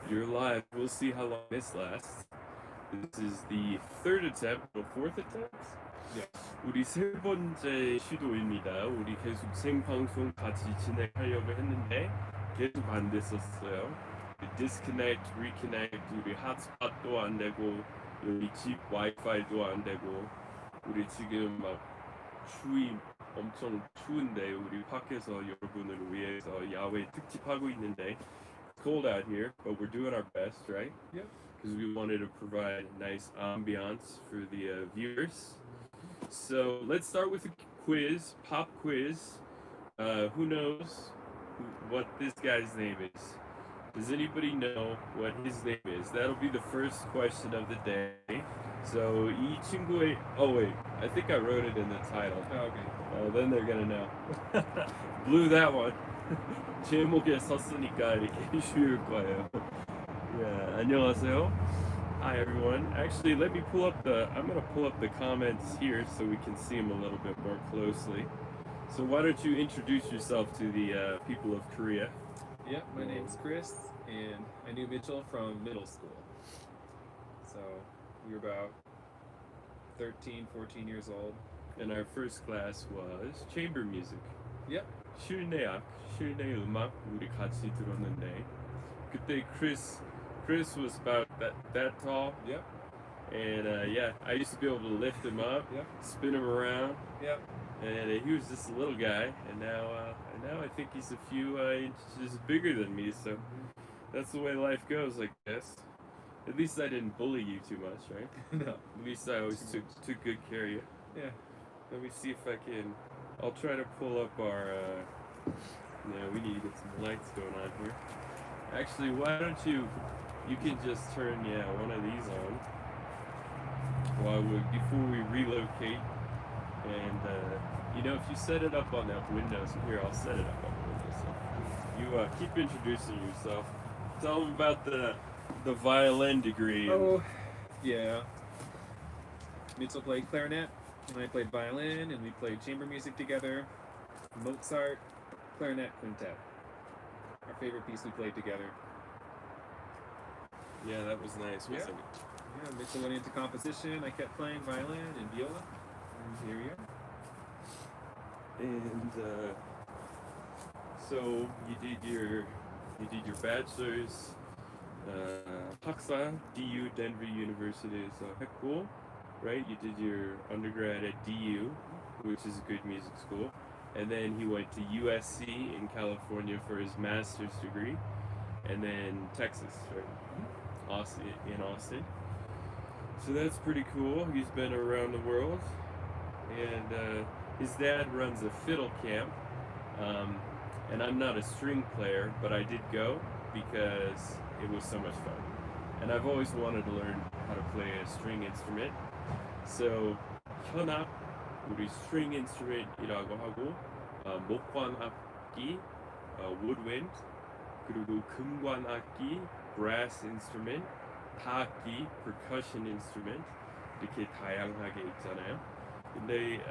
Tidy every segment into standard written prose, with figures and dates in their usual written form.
You're live. We'll see how long this lasts. This is the third attempt, or fourth attempt? Yeah. 우리 세 번째 시도입니다. 우리 계속 생방송 같이 진행하려고 했는데 계속 안 됐었어요. Disconnect, reconnect, 우리 핫스팟도 안 되고 우리 집 와이파이도 안 되고 우리 지금 막 추위 엄청 추운데 우리 밖에서 여러분을 위해서 야외 특집하고 있는데 it's cold out here, but we're doing our best, right? Yep. Because we wanted to provide nice ambiance for the viewers. So let's start with a quiz, pop quiz. Who knows what this guy's name is? Does anybody know what his name is? That'll be the first question of the day. So 이 친구의 oh wait, I think I wrote it in the title. Oh, okay. Then they're gonna know. Blew that one. 제목에 썼으니까 이렇게 쉬울 거예요. Yeah, 안녕하세요. Hi everyone. Actually, let me pull up I'm gonna pull up the comments here so we can see them a little bit more closely. So why don't you introduce yourself to the people of Korea? Yeah, my name's Chris, and I knew Mitchell from middle school. So we were about 13, 14 years old. And our first class was chamber music. Yep. 실내 음악 우리 같이 들었는데 그때 Chris was about that tall. Yep. And yeah, I used to be able to lift him up, Yep. spin him around. Yep. And he was just a little guy, and now I think he's a few inches bigger than me. So that's the way life goes, I guess. At least I didn't bully you too much, right? No. At least I always took good care of you. Yeah. Let me see if I can. I'll try to pull up our. No, we need to get some lights going on here. Actually, why don't you? You can just turn one of these on before we relocate. And if you set it up on that window, so here I'll set it up on the window. So you keep introducing yourself. Tell them about the violin degree. Oh, yeah. Mitchell played clarinet, and I played violin, and we played chamber music together. Mozart clarinet quintet. Our favorite piece we played together. Yeah, that was nice, wasn't it? Yeah, Mitchell went into composition. I kept playing violin and viola. And here we are. And so you did your bachelor's 학사 DU Denver University에서 했고, right? You did your undergrad at DU, which is a good music school, and then he went to USC in California for his master's degree, and then Texas, right? In Austin. So that's pretty cool. He's been around the world. And his dad runs a fiddle camp, and I'm not a string player, but I did go because it was so much fun. And I've always wanted to learn how to play a string instrument. So 현악, 우리 string instrument이라고 하고, 목관악기, woodwind, 그리고 금관악기, brass instrument, 타악기, percussion instrument, 이렇게 다양하게 있잖아요. 근데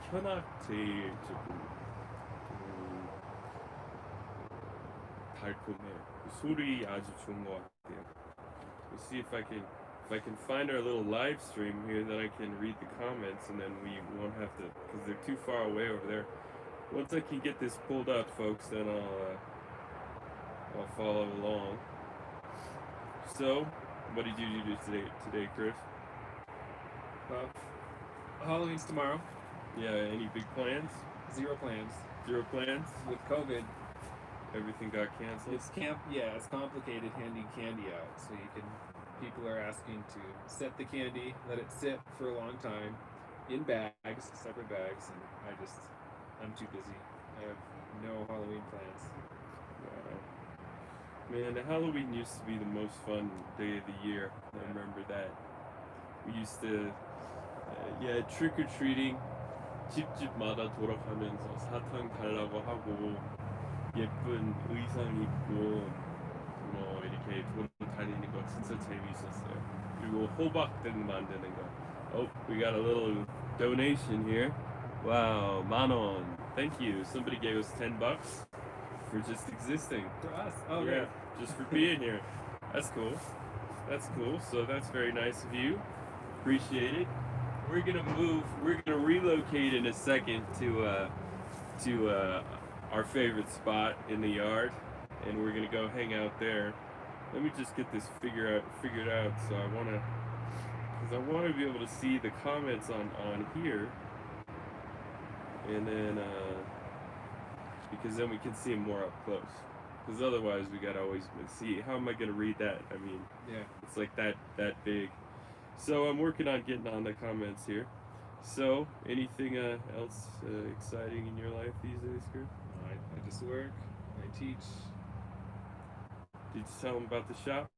현악 제일 조금 달콤해요. 그 소리 아주 좋은 것 같아요. Let's see if I can find our little live stream here, that I can read the comments, and then we won't have to, because they're too far away over there. Once I can get this pulled up, folks, then I'll follow along. So, what did you do today, Chris? Well, Halloween's tomorrow. Yeah, any big plans? Zero plans. Zero plans? With COVID, everything got canceled? It's complicated handing candy out. So people are asking to set the candy, let it sit for a long time in bags, separate bags, and I'm too busy. I have no Halloween plans. Man, Halloween used to be the most fun day of the year. I remember that. We used to, trick-or-treating, 집집마다 돌아가면서 사탕 달라고 하고, 예쁜 의상 입고, 이렇게 돌아다니는 거 진짜 재미있었어요. 그리고 호박등 만드는 거. Oh, we got a little donation here. Wow, 10,000원. Thank you. Somebody gave us $10. for just existing. For us. Oh, yeah, great. just for being here. That's cool. That's cool. So that's very nice of you. Appreciate it. We're gonna move. We're gonna relocate in a second to our favorite spot in the yard, and we're gonna go hang out there. Let me just get this figured out. So because I wanna be able to see the comments on here, and then because then we can see them more up close. Because otherwise we gotta always see, how am I gonna read that? I mean, Yeah. it's like that big. So I'm working on getting on the comments here. So anything else exciting in your life these days, Chris? I just work. I teach. Did you tell them about the shop?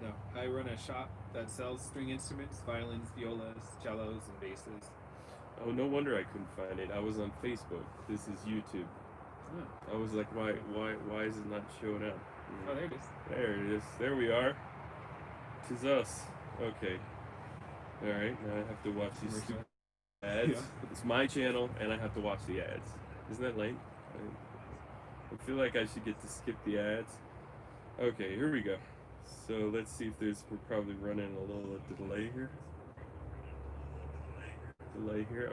No, I run a shop that sells string instruments, violins, violas, cellos, and basses. Oh, no wonder I couldn't find it. I was on Facebook. This is YouTube. Oh, I was like, why is it not showing up? oh there it is. There it is. There we are. 'Tis us. Okay. All right. Now I have to watch these Commercial. stupid ads. Yeah. It's my channel, and I have to watch the ads. Isn't that lame? I feel like I should get to skip the ads. Okay, here we go. So let's see if we're probably running a little delay here.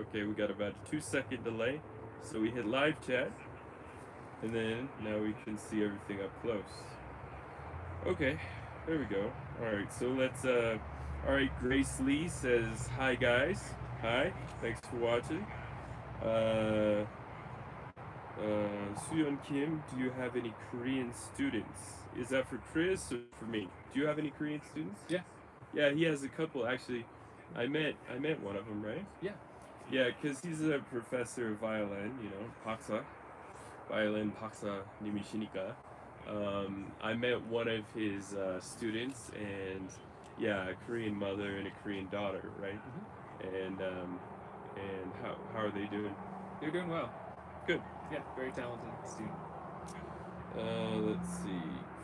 Okay, we got about a 2-second delay. So we hit live chat, and then now we can see everything up close. Okay, there we go. All right, so let's. All right, Grace Lee says hi, guys. Hi, thanks for watching. Suyeon Kim, do you have any Korean students? Is that for Chris or for me? Do you have any Korean students? Yeah. Yeah, he has a couple actually. I met one of them, right? Yeah. Yeah, because he's a professor of violin, you know, 박사, violin 박사님이시니까. I met one of his students, and yeah, a Korean mother and a Korean daughter, right? Mm-hmm. And how are they doing? They're doing well. Good. Yeah, very talented student. Let's see.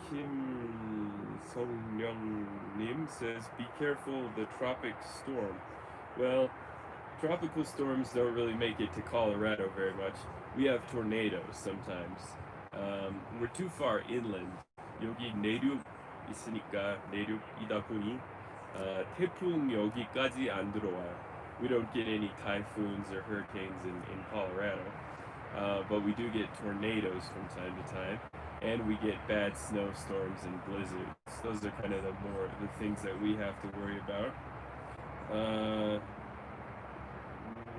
Kim Song-young Nim says, be careful of the tropic storm. Well, tropical storms don't really make it to Colorado very much. We have tornadoes sometimes. We're too far inland. 여기 내륙 있으니까 내륙이다 보니 태풍 여기까지 안 들어와요. We don't get any typhoons or hurricanes in Colorado. But we do get tornadoes from time to time, and we get bad snowstorms and blizzards. Those are kind of the things that we have to worry about.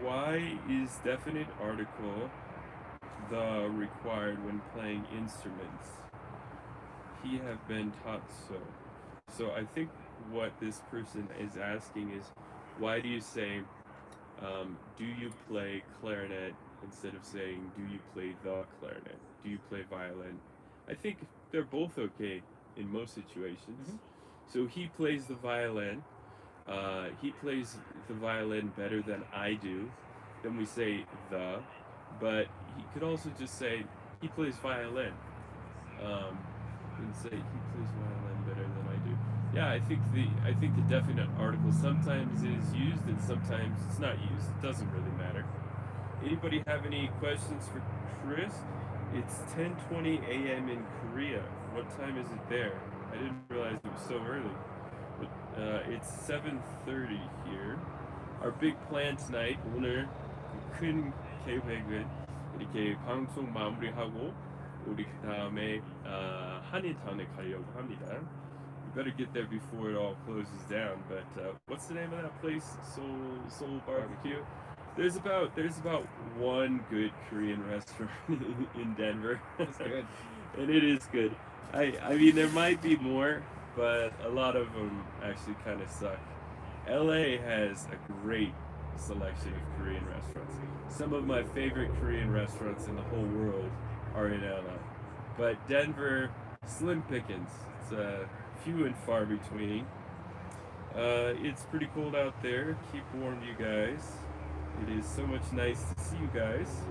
Why is definite article the required when playing instruments? He have been taught so. So I think what this person is asking is, why do you say, do you play clarinet, instead of saying, do you play the clarinet? Do you play violin? I think they're both okay in most situations. Mm-hmm. So he plays the violin. He plays the violin better than I do. Then we say the, but he could also just say he plays violin. And say he plays violin better than I do. Yeah, I think the definite article sometimes is used and sometimes it's not used. It doesn't really matter. Anybody have any questions for Chris? It's 10:20 a.m. in Korea. What time is it there? I didn't realize it was so early. But it's 7:30 here. Our big plan tonight, 오늘 큰 계획은 이렇게 방송 마무리하고 우리 그 다음에 한인타운에 가려고 합니다. We better get there before it all closes down. But what's the name of that place? Soul Barbecue. There's about one good Korean restaurant in Denver. It's good. And it is good. I mean, there might be more, but a lot of them actually kind of suck. LA has a great selection of Korean restaurants. Some of my favorite Korean restaurants in the whole world are in LA. But Denver, slim pickings. It's few and far between. It's pretty cold out there. Keep warm, you guys. It is so much nice to see you guys.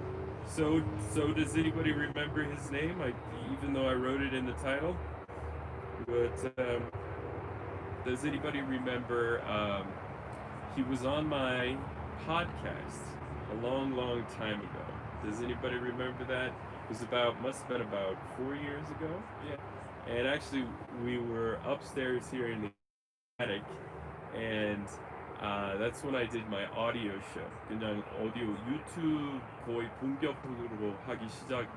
So does anybody remember his name? Even though I wrote it in the title. But does anybody remember? He was on my podcast a long time ago. Does anybody remember that? must have been about 4 years ago. Yeah. And actually, we were upstairs here in the attic, and that's when I did my audio show. 그냥 오디오 유튜브 거의 본격적으로 하기 시작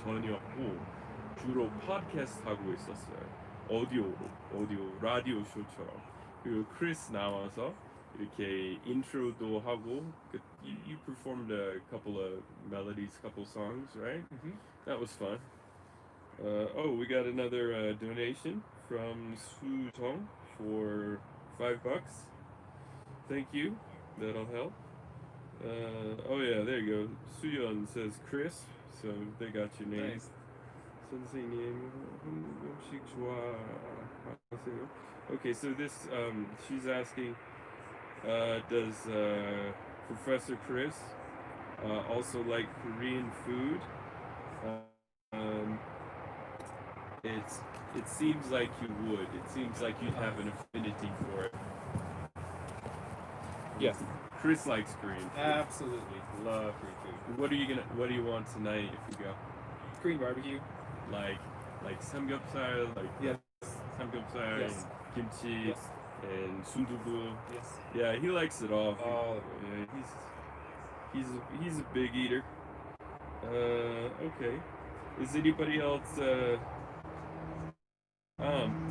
전이었고 주로 팟캐스트 하고 있었어요. 오디오 라디오 쇼처럼. 그리고 크리스 나와서 이렇게 인트로도 하고 you performed a couple of melodies, couple songs, right? Mm-hmm. That was fun. We got another donation from Su Tong for $5. Thank you. That'll help. Yeah, there you go. Suyun says Chris, so they got your name. Nice. 선생님 음식 좋아하세요? Okay, so this she's asking, does Professor Chris also like Korean food? It seems like you would. It seems like you'd have an affinity for it. Yes. Chris likes Korean food. Absolutely. Love Korean food. What do you want tonight if you go? Korean barbecue. Like samgyeopsal, like Yes. samgyeopsal, Yes. and kimchi, Yes. and sundubu. Yes. Yeah, he likes it all. All of it. Yeah, he's a big eater. Okay. Is anybody else?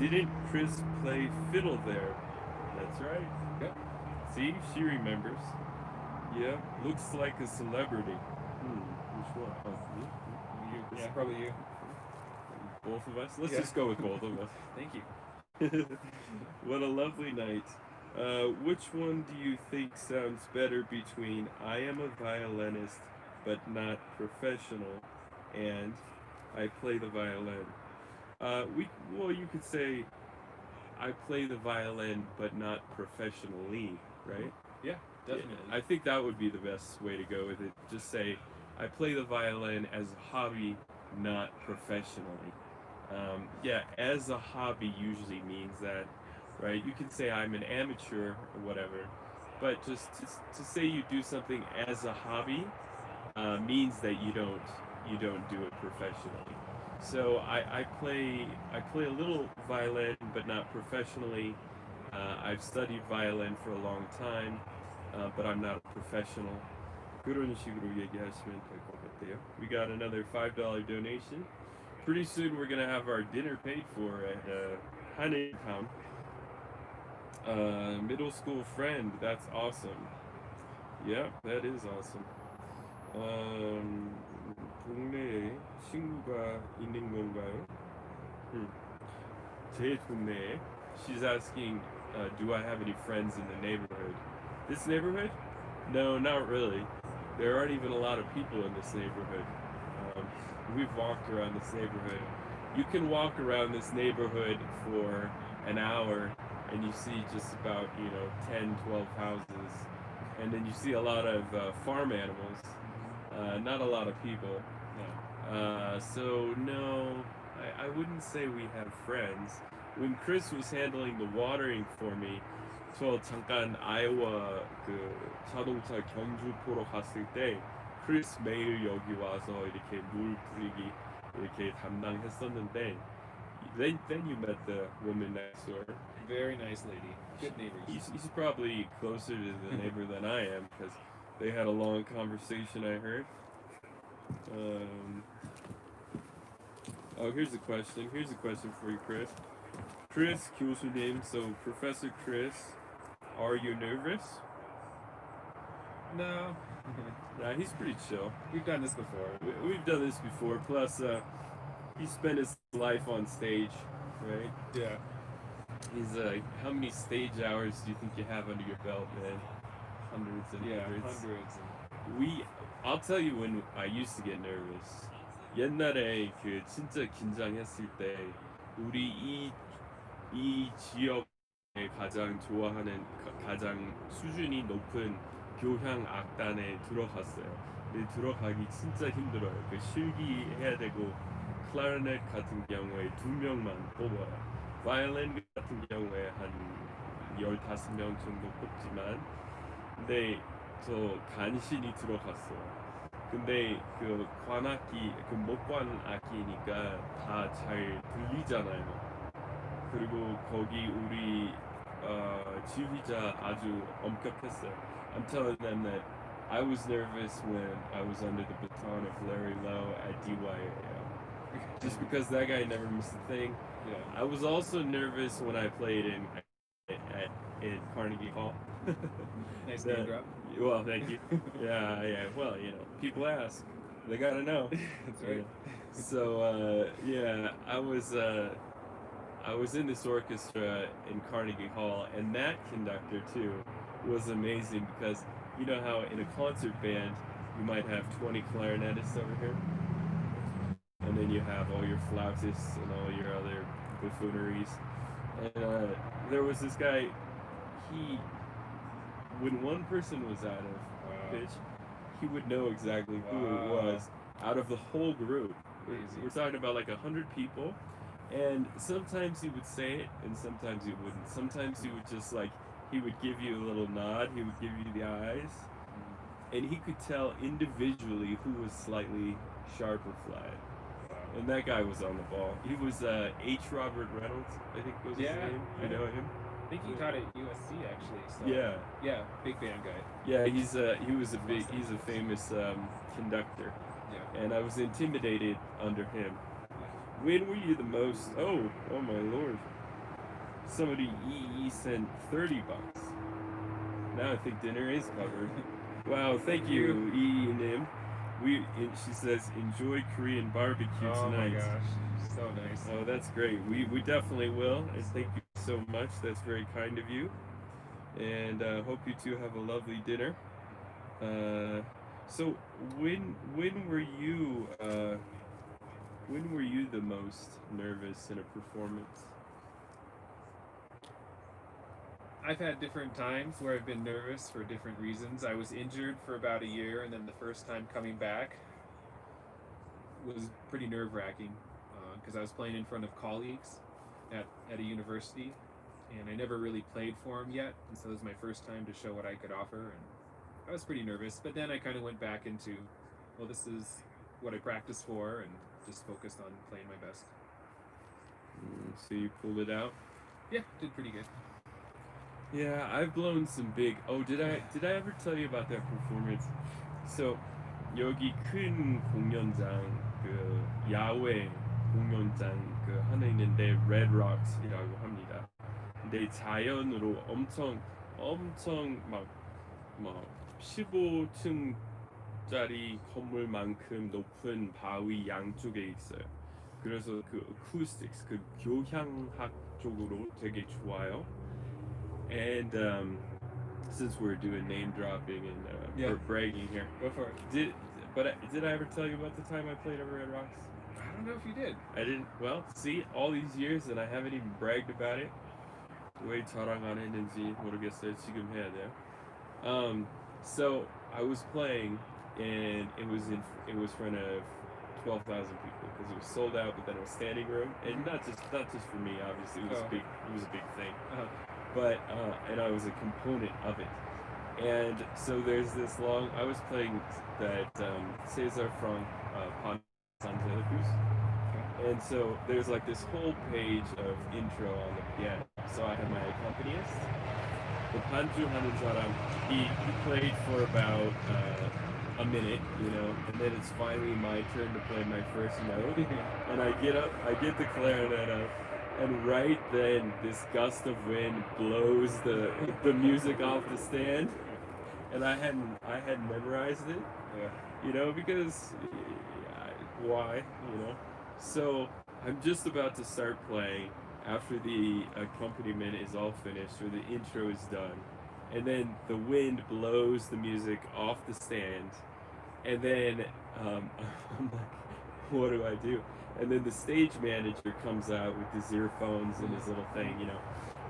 Didn't Chris play fiddle there? That's right. Yep. See, she remembers. Yeah, looks like a celebrity. Which one? Oh, me? Yeah, probably you. Both of us? Let's Yeah. just go with both of us. Thank you. What a lovely night. Which one do you think sounds better between I am a violinist but not professional and I play the violin? You could say I play the violin but not professionally, right? Yeah, definitely. Yeah, I think that would be the best way to go with it. Just say I play the violin as a hobby, not professionally. As a hobby usually means that, right? You can say I'm an amateur or whatever, but just to say you do something as a hobby means that you don't do it professionally. So I play a little violin, but not professionally. I've studied violin for a long time, but I'm not a professional. 그런 식으로 얘기하시면 될 것 같아요. We got another $5 donation. Pretty soon we're gonna have our dinner paid for at Hanetown. Middle school friend, that's awesome. Yeah, that is awesome. 동네에 친구가 있는 건가요? 제 동네에. She's asking, do I have any friends in the neighborhood? This neighborhood? No, not really. There aren't even a lot of people in this neighborhood. We've walked around this neighborhood. You can walk around this neighborhood for an hour and you see just about 10, 12 houses, and then you see a lot of farm animals, not a lot of people. So no, I wouldn't say we have friends. When Chris was handling the watering for me, 저 잠깐 아이와 그 자동차 경주 보러 갔을 때 크리스 매일 여기 와서 이렇게 물 뿌리기 이렇게 담당했었는데 then you met the woman next door. Very nice lady. Good neighbors. He's probably closer to the neighbor than I am because they had a long conversation, I heard. Here's a question. Here's a question for you, Chris. Chris 교수님, so Professor Chris, are you nervous? No. Nah, he's pretty chill. We've done this before. We've done this before. Plus, he spent his life on stage, right? Yeah. He's how many stage hours do you think you have under your belt, man? Hundreds and hundreds. I'll tell you when I used to get nervous. 옛날에 그 진짜 긴장했을 때 우리 이 지역에 가장 좋아하는 가장 수준이 높은 교향 악단에 들어갔어요. 근데 들어가기 진짜 힘들어요. 그 실기해야 되고 클라리넷 같은 경우에 2명만 뽑아요. 바이올린 같은 경우에 한 15명 정도 뽑지만 근데 저 간신히 들어갔어요. 근데 그 관악기, 그 목관 악기니까 다 잘 들리잖아요. 그리고 거기 우리 지휘자 아주 엄격했어요. I'm telling them that I was nervous when I was under the baton of Larry Lowe at DYAO. Just because that guy never missed a thing. Yeah. I was also nervous when I played in Carnegie Hall. Nice That- name drop. Well, thank you. Yeah. Well, people ask, they gotta know. That's right. So yeah, I was in this orchestra in Carnegie Hall, and that conductor too was amazing because you know how in a concert band you might have 20 clarinetists over here, and then you have all your flautists and all your other buffooneries. And there was this guy. When one person was out of pitch, he would know exactly who it was out of the whole group. Crazy. We're talking about like 100 people, and sometimes he would say it, and sometimes he wouldn't. Sometimes he would just he would give you a little nod, he would give you the eyes, and he could tell individually who was slightly sharp or flat. And that guy was on the ball. He was H. Robert Reynolds, I think was his name. You know him? I think he taught at USC actually. So. Yeah, big band guy. yeah. He's a famous conductor, Yeah. and I was intimidated under him. When were you the most? Oh my lord! Somebody sent $30. Now I think dinner is covered. Wow, thank you, Nim. She says enjoy Korean barbecue Oh my tonight. gosh, so nice. Oh, that's great. We definitely will. And thank you so much. That's very kind of you. And hope you two have a lovely dinner. So when were you the most nervous in a performance? I've had different times where I've been nervous for different reasons. I was injured for about a year, and then the first time coming back was pretty nerve-wracking because I was playing in front of colleagues at a university, and I never really played for them yet, and so it was my first time to show what I could offer, and I was pretty nervous. But then I kind of went back into, well, this is what I practiced for, and just focused on playing my best. So you pulled it out? Yeah, did pretty good. Yeah, I've blown some big. Oh, did I ever tell you about that performance? So 여기 큰 공연장 그 야외 공연장 그 하나 있는데 Red Rocks이라고 합니다. 근데 자연으로 엄청 막 15층짜리 건물만큼 높은 바위 양쪽에 있어요. 그래서 그 acoustics, 그 교향학 쪽으로 되게 좋아요. And since we're doing name dropping and bragging here, Go for it. Did I ever tell you about the time I played over at Rocks? I don't know if you did. I didn't. Well, see, all these years and I haven't even bragged about it. 왜 자랑 안 했는지 모르겠어요. 지금 해야 돼요. So I was playing, and it was in front of 12,000 people because it was sold out, but then it was standing room, and not just for me. Obviously, it was a big thing. But and I was a component of it. And so there's this long. I was playing that César from Pantellicus, and so there's like this whole page of intro on the piano. So I had my accompanist, the Panju 하는 사람. He played for about a minute, and then it's finally my turn to play my first note. And I get up, I get the clarinet up. And right then, this gust of wind blows the music off the stand, and I hadn't memorized it, because why, So I'm just about to start playing after the accompaniment is all finished or the intro is done, and then the wind blows the music off the stand, and then I'm like, what do I do? And then the stage manager comes out with his earphones and his little thing,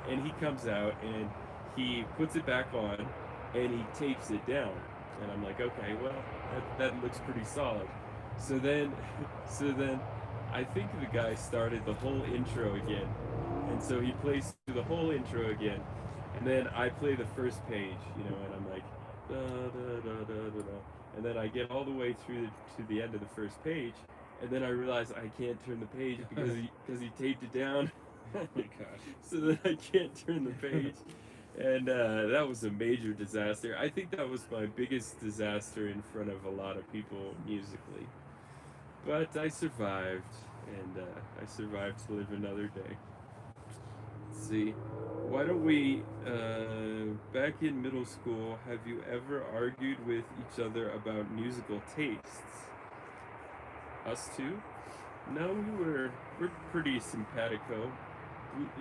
and he comes out and he puts it back on and he tapes it down. And I'm like, okay, well, that looks pretty solid. So then I think the guy started the whole intro again. And so he plays through the whole intro again. And then I play the first page, and I'm like, da da da da da da. and then I get all the way through to the end of the first page, and then I realize I can't turn the page because he taped it down. Oh my gosh. So then I can't turn the page. And that was a major disaster. I think that was my biggest disaster in front of a lot of people musically. But I survived, and I survived to live another day. Let's see. Why don't we, back in middle school, have you ever argued with each other about musical tastes? Us two? No, we're pretty simpatico.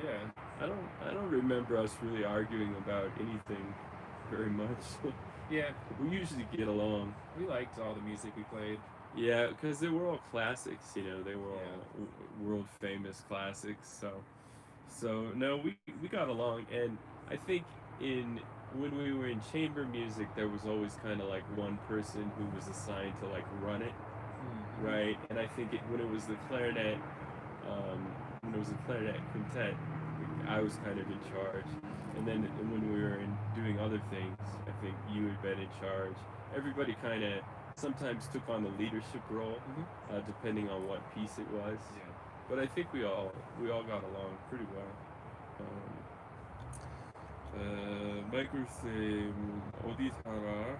Yeah. I don't remember us really arguing about anything very much. Yeah. We usually get along. We liked all the music we played. Yeah, because they were all classics, you know. They were Yeah. all world famous classics. So no, we got along, and I think when we were in chamber music, there was always kind of like one person who was assigned to like run it, right? And I think when it was the clarinet, when it was a clarinet quintet, I was kind of in charge. And then when we were doing other things, I think you had been in charge. Everybody kind of sometimes took on the leadership role, depending on what piece it was. Yeah. But I think we all got along pretty well. Michael say, 어디 살아?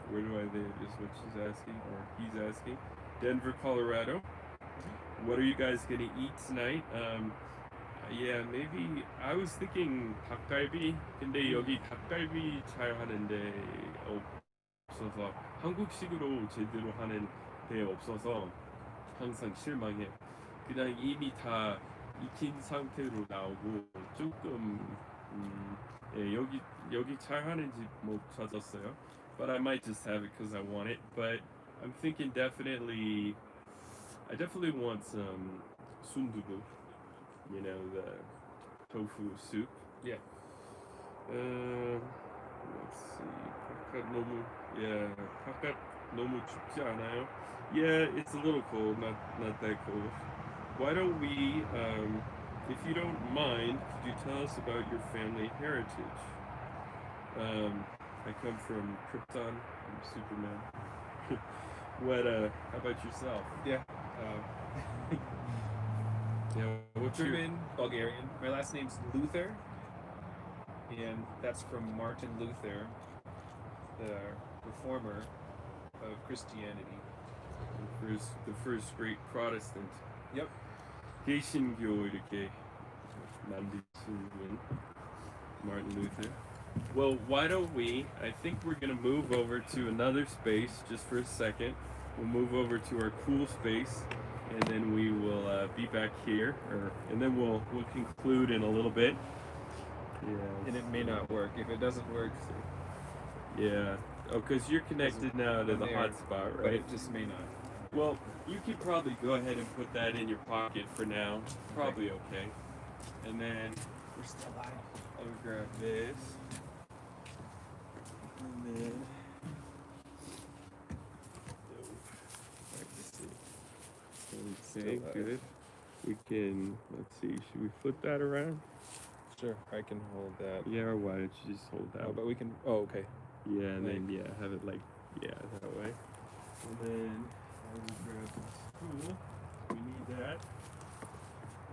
Where do I live is what she's asking, or he's asking. Denver, Colorado. What are you guys gonna eat tonight? Yeah, maybe I was thinking 닭갈비. 근데 여기 닭갈비 잘 하는데 없어서 한국식으로 제대로 하는 데 없어서 항상 실망해. 그냥 이미 다 익힌 상태로 나오고 조금 예, 여기 잘 하는 집 못 찾았어요. But I might just have it because I want it. But I'm thinking I definitely want some sundubu. You know, the tofu soup. Yeah. Let's see. 바깥 너무 춥지 않아요? Yeah, it's a little cold, not that cold. Why don't we, if you don't mind, could you tell us about your family heritage? I come from Krypton. I'm Superman. How about yourself? Yeah. What's your... German, Bulgarian. My last name's Luther, and that's from Martin Luther, the reformer of Christianity. The first great Protestant. Yep. 개신교 이렇게 만드신 Martin Luther. Well, why don't I think we're going to move over to another space just for a second. We'll move over to our cool space, and then we will be back here, and then we'll conclude in a little bit. Yeah. And it may not work. If it doesn't work, yeah. Oh, because you're connected now to the hotspot, right? But it just may not. Well, you could probably go ahead and put that in your pocket for now. Probably okay. And then We're still live. I'll grab this. And then okay, good. We can, let's see, should we flip that around? Sure, I can hold that. Yeah, or why don't you just hold that? Oh, but we can. Oh, okay. Yeah, and then have it like that way. And then I will grab this tool. We need that.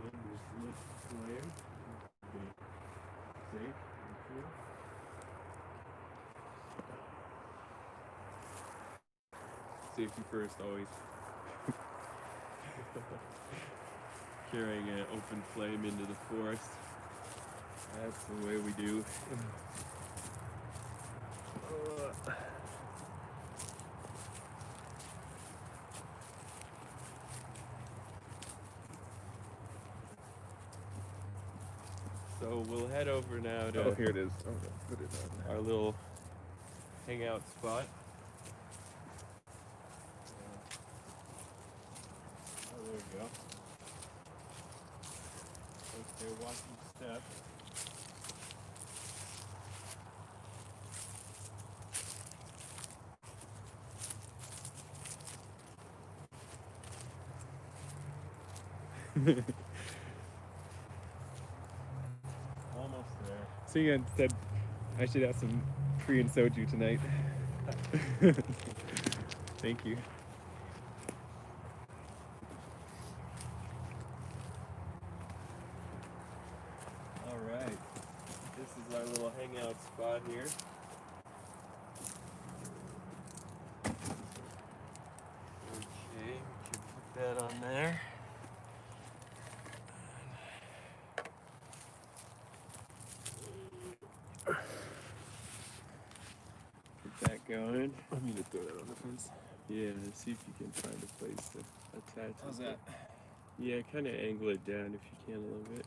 And this lip flame. Okay. Safe. Sure. Safety first, always. Carrying an open flame into the forest. That's the way we do. So we'll head over now to Oh, here it is. Okay, put it on. our little hangout spot. Oh, there we go. Okay, watch each step. Almost there. So you said I should have some Korean soju tonight. Thank you. All right. This is our little hangout spot here. Okay, we can put that on there. Get that going. I'm gonna throw that on the fence. Yeah, see if you can find a place to attach How's it. that? Yeah, kind of angle it down if you can a little bit.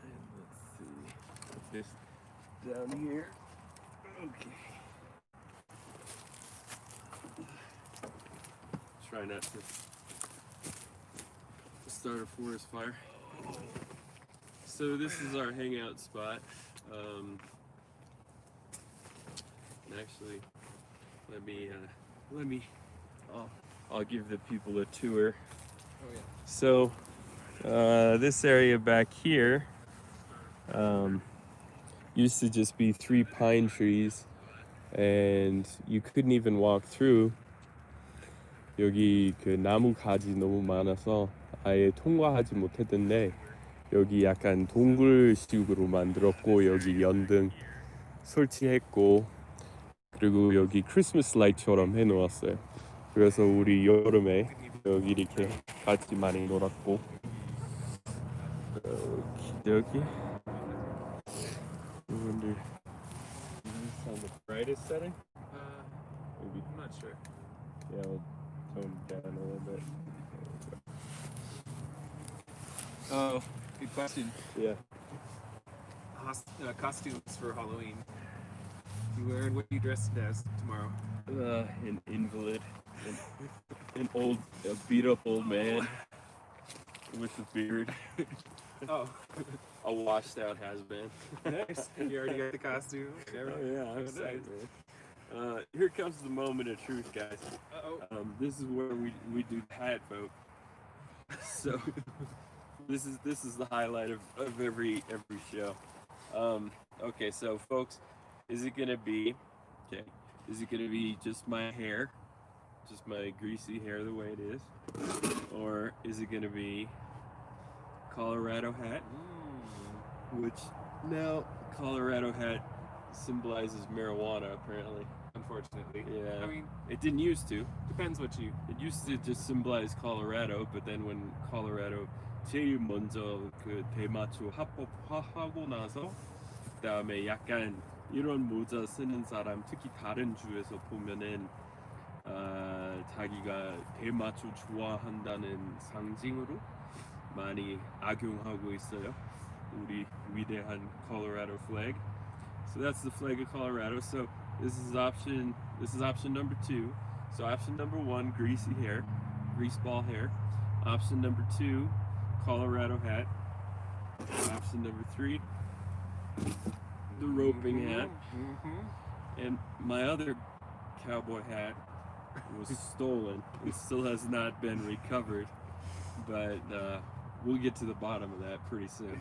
And let's see, put this down here. Okay. Try not to start a forest fire. So this is our hangout spot. Actually, I'll give the people a tour. Oh yeah. So this area back here used to just be 3 pine trees, and you couldn't even walk through. 여기 그 나무 가지 너무 많아서 아예 통과하지 못했던데, 여기 약간 동굴식으로 만들었고, 여기 연등 설치했고, 그리고 여기 크리스마스 라이트처럼 해놓았어요. 그래서 우리 여름에 여기 이렇게 같이 많이 놀았고. 여기 I wonder, is this on the brightest setting? Maybe. I'm not sure. Yeah, we'll tone it down a little bit. Oh, good question. Yeah. Costumes for Halloween. You wearing what you dressed as tomorrow? An invalid, a beat up old man with a beard. Oh, A washed out has-been. nice. You already got the costume. Yeah, I'm excited, man. Here comes the moment of truth, guys. Uh-oh. This is where we do the hat vote. So this is the highlight of every show. Okay, so folks, is it gonna be just my hair, just my greasy hair the way it is, or is it gonna be Colorado hat? Which now Colorado hat symbolizes marijuana, apparently. Unfortunately. Yeah. I mean, It didn't used to. depends what you. It used to just symbolize Colorado, but then when Colorado 제일 먼저 그 대마초 합법화하고 나서 그다음에 약간 이런 모자 쓰는 사람, 특히 다른 주에서 보면은 자기가 대마초 좋아한다는 상징으로 많이 악용하고 있어요. 우리 위대한 Colorado flag. So that's the flag of Colorado. So this is option number 2. So option number 1, greasy hair, greaseball hair. Option number 2, Colorado hat. Option number 3, the roping hat. And my other cowboy hat was stolen. It still has not been recovered, but we'll get to the bottom of that pretty soon.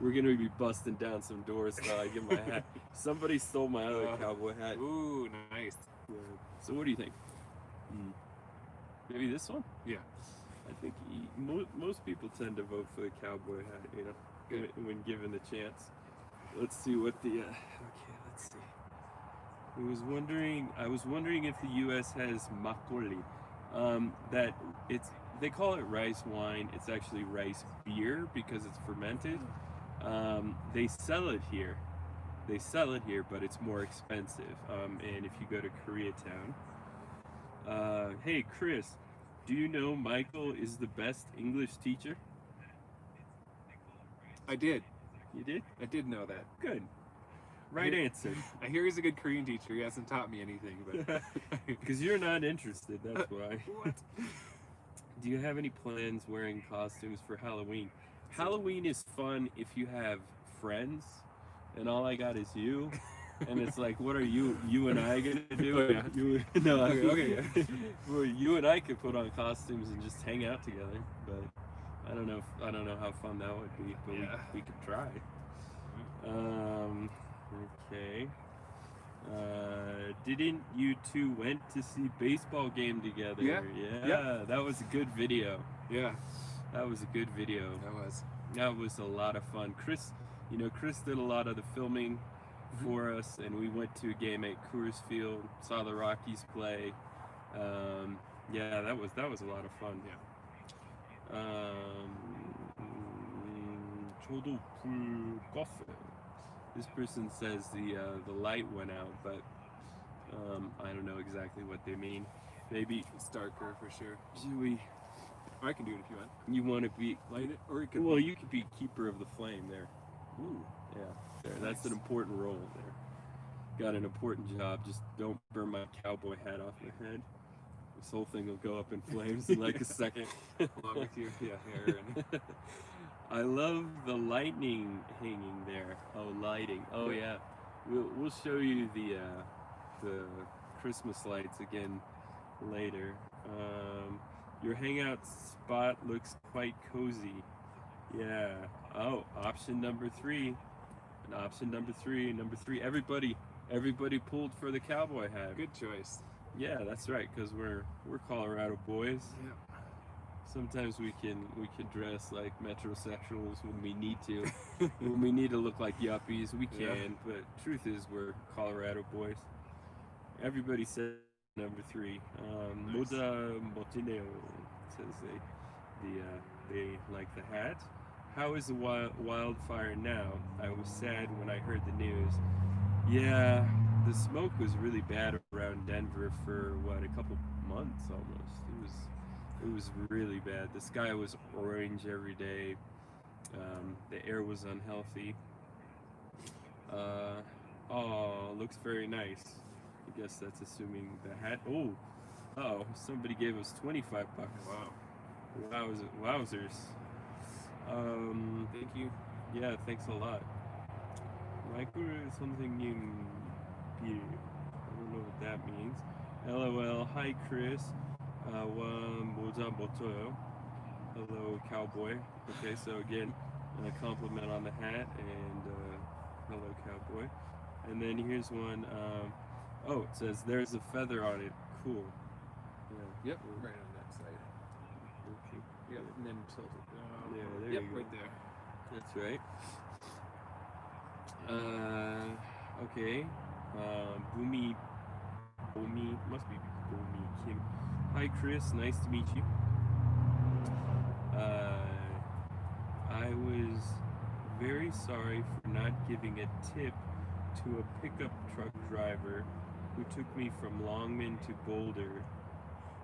We're gonna be busting down some doors till I get my hat. Somebody stole my other cowboy hat. Ooh, nice. So what do you think? Maybe this one? Yeah. I think most people tend to vote for the cowboy hat, you know, Good. when given the chance. Let's see what the okay, let's see. I was wondering if the U.S. has makgeolli. That they call it rice wine. It's actually rice beer because it's fermented. They sell it here, but it's more expensive. And if you go to Koreatown, hey Chris, do you know Michael is the best English teacher? I did. You did? I did know that. Good. Right answer. I hear he's a good Korean teacher. He hasn't taught me anything, but Because you're not interested, that's why. what? Do you have any plans wearing costumes for Halloween? Halloween is fun if you have friends, and all I got is you. and it's like, what are you and I gonna do? Oh, yeah. No, Okay. well, you and I could put on costumes and just hang out together, but I don't know how fun that would be, but Yeah. we could try. Okay. Didn't you two went to see baseball game together? Yeah. Yeah, that was a good video. Yeah, That was a good video. That was a lot of fun. Chris did a lot of the filming for us, and we went to a game at Coors Field, saw the Rockies play. Yeah, that was a lot of fun. Yeah. 저도 불 껐어요. This person says the light went out, but I don't know exactly what they mean. Maybe It's darker for sure. should we? I can do it if you want. You want to be? Light it, or it could. Well, you could be keeper of the flame there. Ooh. Yeah, there. That's Nice. an important role there. Got an important job. Just don't burn my cowboy hat off my head. This whole thing will go up in flames in like a second. Along with your hair and. I love the lightning hanging there. Oh, lighting. Oh yeah. We'll show you the Christmas lights again later. Your hangout spot looks quite cozy. Yeah. Oh, option number 3. And option number 3. Number 3. Everybody pulled for the cowboy hat. Good choice. Yeah, that's right. Because we're Colorado boys. Yeah. Sometimes we can dress like metrosexuals when we need to. When we need to look like yuppies, we can. Yeah. But truth is, we're Colorado boys. Everybody said number 3. Nice. Moda Motineo says they like the hat. How is the wildfire now? I was sad when I heard the news. Yeah, the smoke was really bad around Denver for a couple months almost. It was really bad. The sky was orange every day. The air was unhealthy. Looks very nice. I guess that's assuming the hat. Oh, somebody gave us $25. Wow. Wowzers. Thank you. Yeah, thanks a lot. 마이클 선생님 빌. I don't know what that means. LOL. Hi, Chris. 모자 멋져요. Hello, cowboy. Okay, so again, a compliment on the hat and hello, cowboy. And then here's one. It says there's a feather on it. Cool. Yeah. Yep. Right on that side. Okay. Yep. And then tilt it down. Yeah, there Yep. you go. Right there. That's right. Okay. Boomy must be Boomy Kim. Hi, Chris. Nice to meet you. I was very sorry for not giving a tip to a pickup truck driver who took me from Longman to Boulder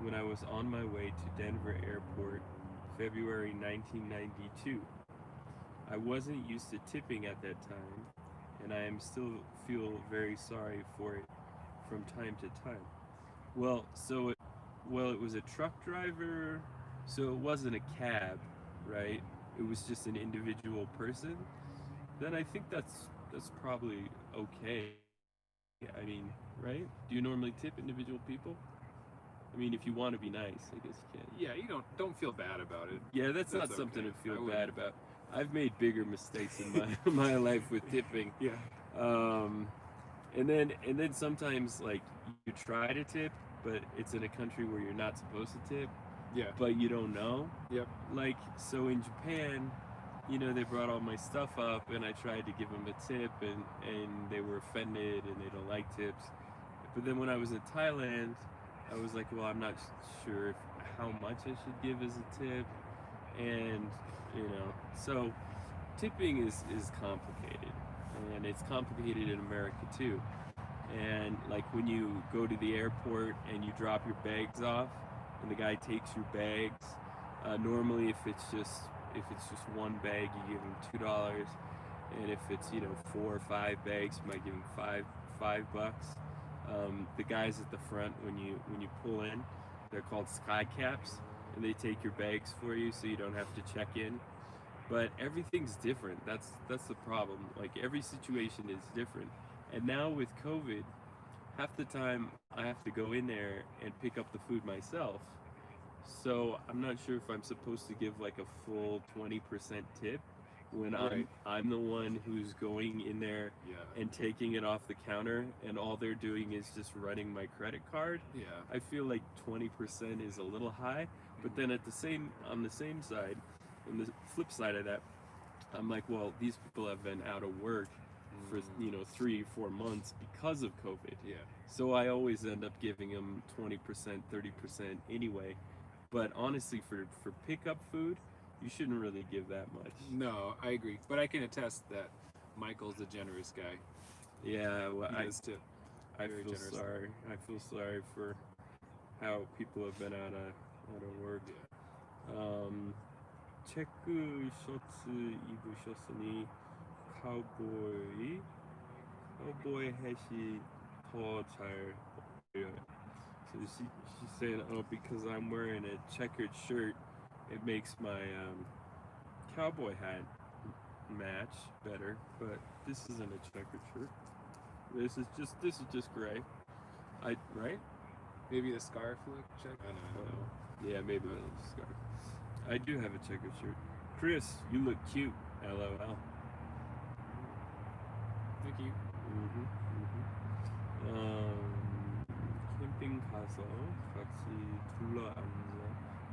when I was on my way to Denver Airport, February 1992. I wasn't used to tipping at that time, and I am still feel very sorry for it from time to time. It was a truck driver, so it wasn't a cab, right? It was just an individual person. Then I think that's probably okay. I mean, right? Do you normally tip individual people? I mean, if you want to be nice, I guess you can. Yeah, you don't feel bad about it. Yeah, that's not okay. something to I feel wouldn't. bad about. I've made bigger mistakes in my life with tipping. Yeah. And then sometimes like you try to tip, but it's in a country where you're not supposed to tip, Yeah. but you don't know. Yep. Like, so in Japan, they brought all my stuff up and I tried to give them a tip and they were offended and they don't like tips. But then when I was in Thailand, I was like, well, I'm not sure how much I should give as a tip. And, so tipping is complicated, and it's complicated in America too. And like when you go to the airport and you drop your bags off and the guy takes your bags, normally if it's just one bag, you give him $2. And if it's 4 or 5 bags, you might give him $5. The guys at the front, when you pull in, they're called sky caps, and they take your bags for you so you don't have to check in. But everything's different. That's the problem. Like every situation is different. And now with COVID, half the time I have to go in there and pick up the food myself. So I'm not sure if I'm supposed to give like a full 20% tip when Right. I'm the one who's going in there Yeah. and taking it off the counter, and all they're doing is just running my credit card. Yeah. I feel like 20% is a little high, but then on the same side, on the flip side of that, I'm like, well, these people have been out of work for 3-4 months because of COVID. Yeah. So I always end up giving them 20%, 30% anyway. But honestly, for pickup food, you shouldn't really give that much. No, I agree. But I can attest that Michael's a generous guy. Yeah, well, He is too. I Very feel generous. sorry. I feel sorry for how people have been out of work. Yeah. 체크 셔츠 입으셨으니 카우보이 햇이 더 잘 어울려요. So she said, oh, because I'm wearing a checkered shirt, it makes my cowboy hat match better. But this isn't a checkered shirt. This is just gray. Right? Maybe the scarf look check. I don't know. Yeah, maybe the scarf. I do have a checkered shirt. Chris, you look cute. LOL. Thank you. 캠핑 가서 같이 둘러앉아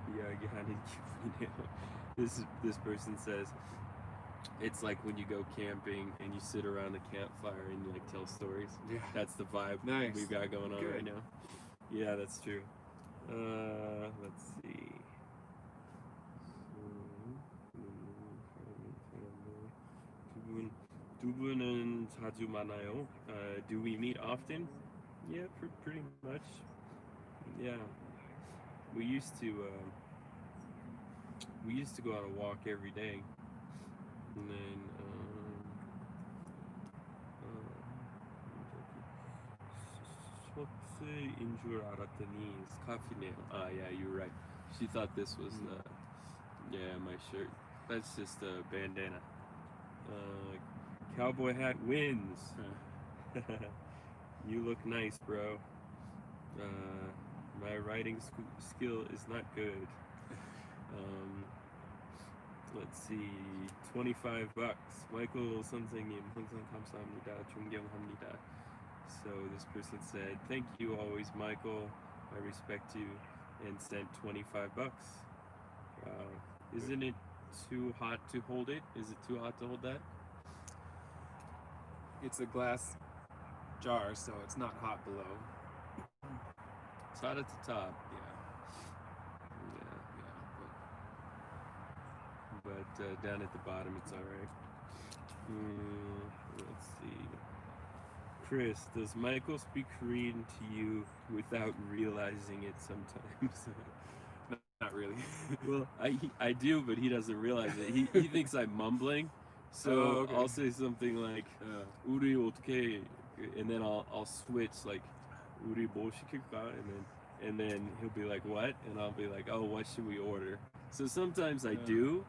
이야기하는 기분이네요. This person says it's like when you go camping and you sit around a campfire and you like tell stories. Yeah. That's the vibe Nice. we've got going on Good. right now. Yeah, that's true. Let's see. 두 분은 자주 만나요? Do we meet often? Yeah, pretty much. Yeah, we used to go on a walk every day, and then 셔츠인 줄 알았더니 스카프네요. Yeah, you're right. She thought this was my shirt. That's just a bandana. Cowboy hat wins. You look nice, bro. My writing skill is not good. Let's see, $25. Michael 선생님 항상 감사합니다. 존경합니다. So this person said, thank you always, Michael. I respect you, and sent $25. Wow. Isn't it too hot to hold it? Is it too hot to hold that? It's a glass jar, so it's not hot below. It's hot at the top. Yeah. But down at the bottom, it's all right. Let's see. Chris, does Michael speak Korean to you without realizing it sometimes? Not really. Well, I do, but he doesn't realize it. He thinks I'm mumbling, so okay. I'll say something like "우리 어떻게," and then I'll switch like "우리 뭐 시킬까?" and then he'll be like, "What?" and I'll be like, "Oh, what should we order?" So sometimes I do.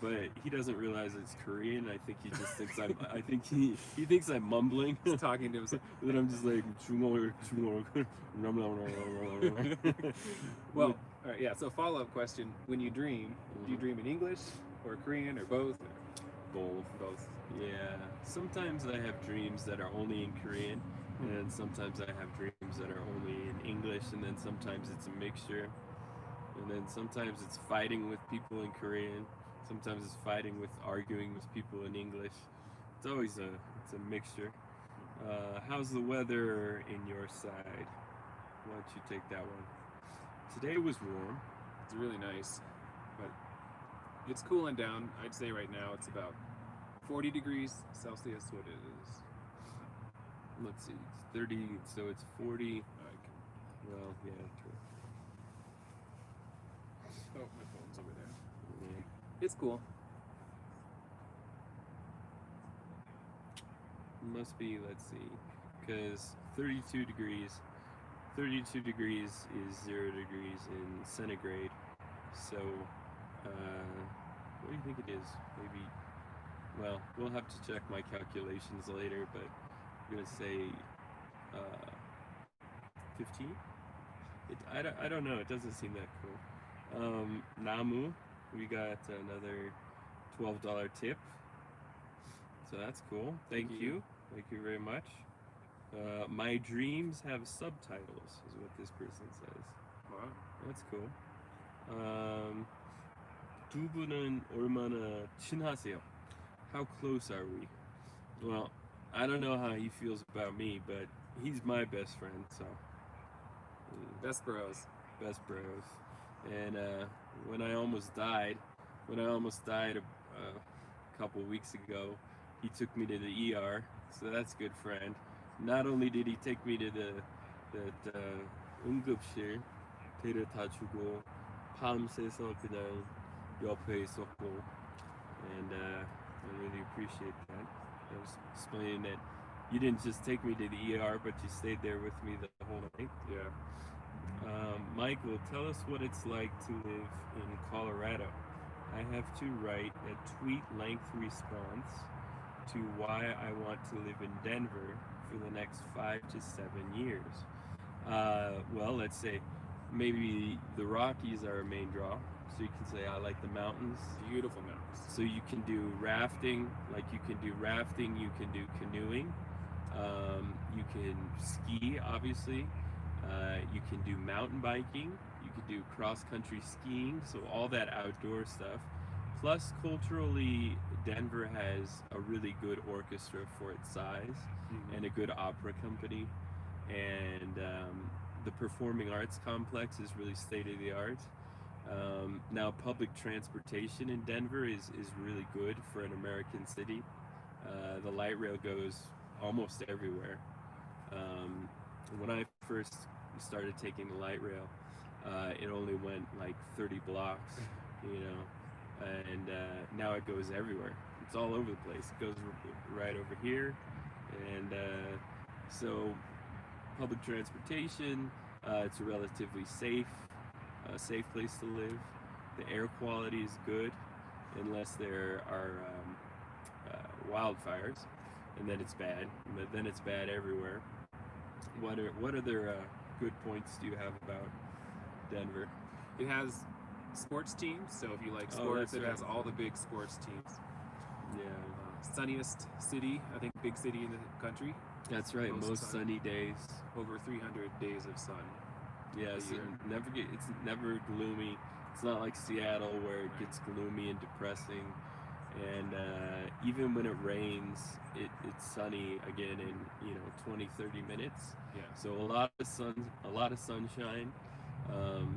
But he doesn't realize it's Korean. I think he just thinks I think he thinks I'm mumbling. He's talking to himself. Then I'm just like, Well, all right, yeah. So follow-up question: when you dream, do you dream in English or Korean or both? Both. Yeah. Sometimes I have dreams that are only in Korean, and sometimes I have dreams that are only in English, and then sometimes it's a mixture. And then sometimes it's fighting with people in Korean. Sometimes it's arguing with people in English. It's always it's a mixture. How's the weather in your side? Why don't you take that one? Today was warm. It's really nice, but it's cooling down. I'd say right now it's about 40 degrees Celsius. What it is? Let's see. It's 30, so it's 40. Well, yeah. True. Oh, my phone's over there. Yeah. It's cool. Must be, let's see, because 32 degrees is 0 degrees in centigrade. So, what do you think it is? Maybe well, we'll have to check my calculations later, but I'm gonna say 15. I don't know. It doesn't seem that cool. Namu, we got another $12 tip, so that's cool. Thank you very much. My dreams have subtitles, is what this person says. Wow. That's cool. 두 분은 얼마나 친하세요? How close are we? Well, I don't know how he feels about me, but he's my best friend, so. Best bros. Best bros. And when I almost died a couple weeks ago, he took me to the ER, so that's a good friend. Not only did he take me to the 응급실 데려다주고 밤새서 그냥 옆에 있었고, and I really appreciate that. I was explaining that you didn't just take me to the ER, but you stayed there with me the whole night. Yeah. Michael, tell us what it's like to live in Colorado. I have to write a tweet-length response to why I want to live in Denver for the next 5 to 7 years. Well, let's say maybe the Rockies are a main draw, so you can say I like the mountains. Beautiful mountains. So you can do rafting, you can do canoeing, you can ski, obviously. You can do mountain biking, you can do cross-country skiing, so all that outdoor stuff. Plus, culturally, Denver has a really good orchestra for its size, and a good opera company, and the performing arts complex is really state-of-the-art. Now, public transportation in Denver is really good for an American city. The light rail goes almost everywhere. When I first started taking the light rail, it only went 30 blocks, and now it goes everywhere. It's all over the place. It goes right over here, and so public transportation, it's a relatively safe place to live. The air quality is good, unless there are wildfires, and then it's bad. But then it's bad everywhere. What other good points do you have about Denver? It has sports teams, so if you like sports, it has all the big sports teams. Yeah. Sunniest city, I think, big city in the country. That's right. Most sunny days. Over 300 days of sun. Yes, it's never gloomy. It's not like Seattle where it gets gloomy and depressing. And even when it rains, it's sunny again in 20-30 minutes. Yeah. So a lot of sunshine.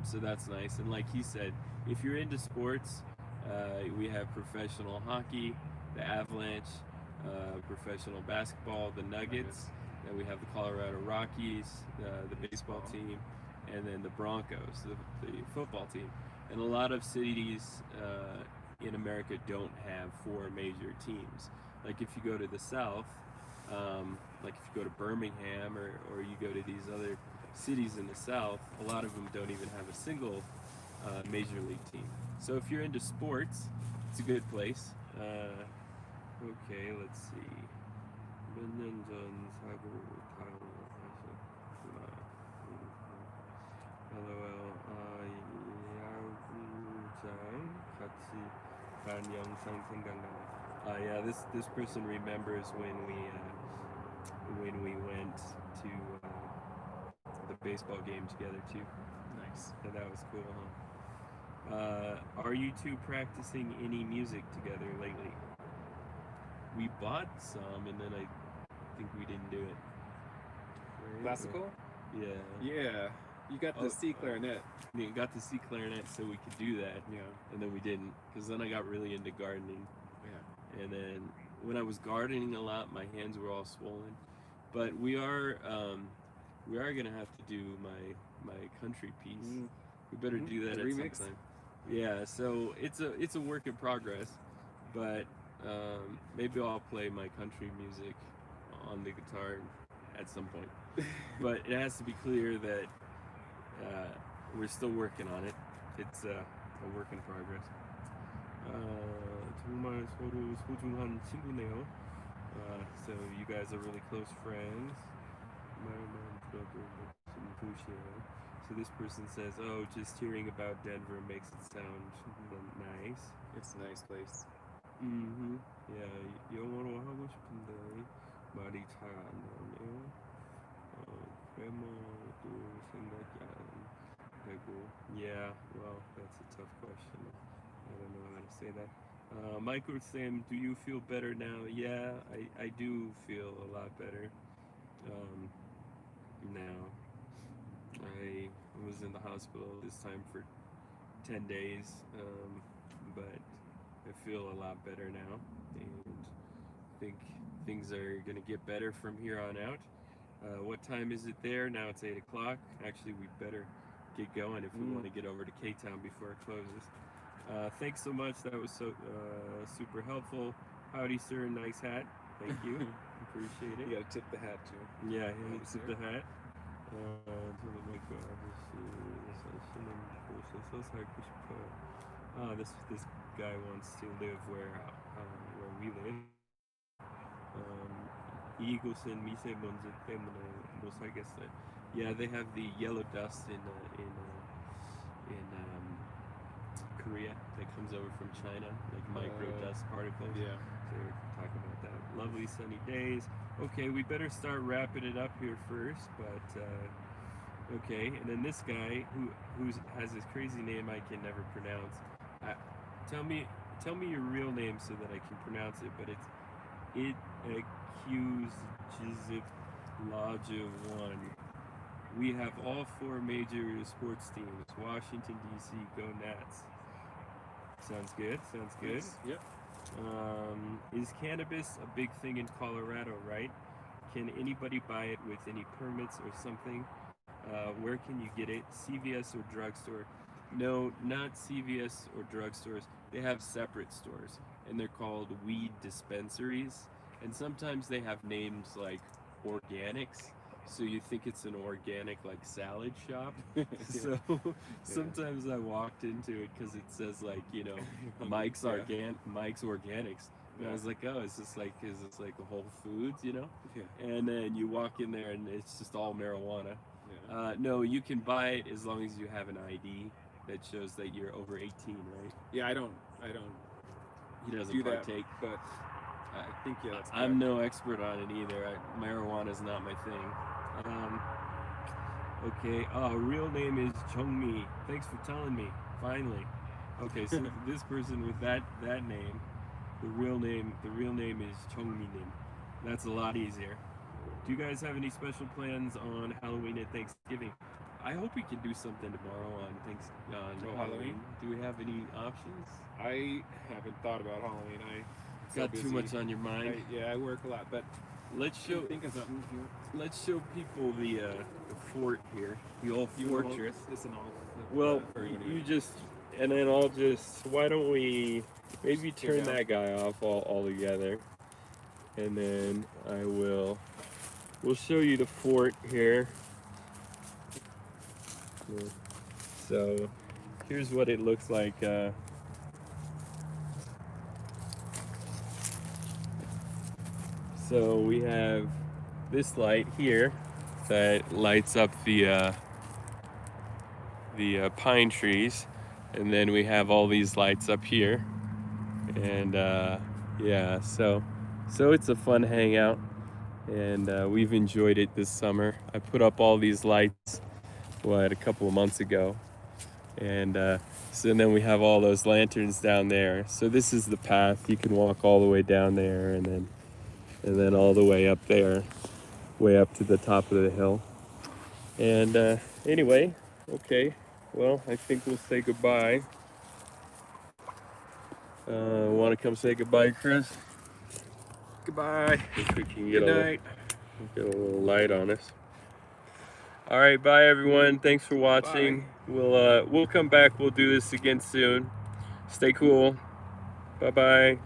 So that's nice. And like he said, if you're into sports, we have professional hockey, the Avalanche, professional basketball, the Nuggets. Then we have the Colorado Rockies, the baseball team, and then the Broncos, the football team. And a lot of cities in America don't have 4 major teams. Like if you go to the South, like if you go to Birmingham or you go to these other cities in the South, a lot of them don't even have a single major league team. So if you're into sports, it's a good place. Okay, let's see. 몇 년 전 사고 당하셨구나. LOL. 야구장 같이 간 영상 생각나네. Yeah, this person remembers when we went to the baseball game together too. Nice. So that was cool, huh? Are you two practicing any music together lately? We bought some, and then I think we didn't do it. Right? Classical? Yeah. Yeah. You got the C clarinet. We got the C clarinet so we could do that. Yeah. And then we didn't, because then I got really into gardening. Yeah. And then when I was gardening a lot, my hands were all swollen. But we are gonna have to do my country piece. We better do that The at remix? some time. Yeah. So it's a work in progress, but maybe I'll play my country music on the guitar at some point. But it has to be clear that we're still working on it. It's a work in progress. 정말 서로 소중한 친구네요. So you guys are really close friends. 말만 들어도 멋진 도시예요. So this person says, oh, just hearing about Denver makes it sound nice. It's a nice place. Yeah, 영어로 하고 싶은데 말이 잘 안 나오네요. 외모도 생각이 안 되고. Yeah, well, that's a tough question. I don't know how to say that. Michael Sam, do you feel better now? Yeah, I do feel a lot better now. I was in the hospital this time for 10 days, but I feel a lot better now, and think things are going to get better from here on out. What time is it there? Now it's 8 o'clock. Actually, we better get going if we want to get over to K-Town before it closes. Thanks so much. That was so super helpful. Howdy, sir. Nice hat. Thank you. Appreciate it. You gotta tip the hat too. Yeah, he tip the hat. This guy wants to live where we live. 이곳은 미세먼지 때문에 못 살겠어요. Yeah, they have the yellow dust in Korea that comes over from China, like micro dust particles. Yeah. So we're talking about that. Lovely sunny days. Okay, we better start wrapping it up here first, but okay. And then this guy who has this crazy name I can never pronounce. Tell me your real name so that I can pronounce it. But it's One. We have all 4 major sports teams. Washington D.C. Go Nats. Sounds good. Sounds good. Yep. Is cannabis a big thing in Colorado, right? Can anybody buy it with any permits or something? Where can you get it? CVS or drugstore? No, not CVS or drugstores. They have separate stores, and they're called weed dispensaries. And sometimes they have names like organics, so you think it's an organic like salad shop. So sometimes I walked into it because it says like, you know, Mike's Organics. And I was like, oh, is this like a Whole Foods, you know? Yeah. And then you walk in there and it's just all marijuana. Yeah. No, you can buy it as long as you have an ID that shows that you're over 18, right? Yeah, I don't. He doesn't do partake. that, but I think that's I'm no expert on it either. Marijuana is not my thing. Okay. Real name is Chongmi. Thanks for telling me. Finally. Okay, so this person with that name, the real name is Chongmi Nim. That's a lot easier. Do you guys have any special plans on Halloween and Thanksgiving? I hope we can do something tomorrow on Halloween. Do we have any options? I haven't thought about Halloween. Got too much on your mind. I work a lot, but let's show. Think of something here. Let's show people the fort here, the old fortress. This and all. Well, you just, and then I'll just. Why don't we maybe turn that guy off all together, and then we'll show you the fort here. So here's what it looks like. So we have this light here that lights up the pine trees, and then we have all these lights up here, and yeah, so it's a fun hangout, and we've enjoyed it this summer. I put up all these lights a couple of months ago, and so then we have all those lanterns down there. So this is the path. You can walk all the way down there, and then all the way up there, way up to the top of the hill. And anyway, okay, well, I think we'll say goodbye. Want to come say goodbye, Chris? Goodbye. If we can get Good night. Get a little light on us. All right, bye everyone. Thanks for watching. We'll come back. We'll do this again soon. Stay cool. Bye bye.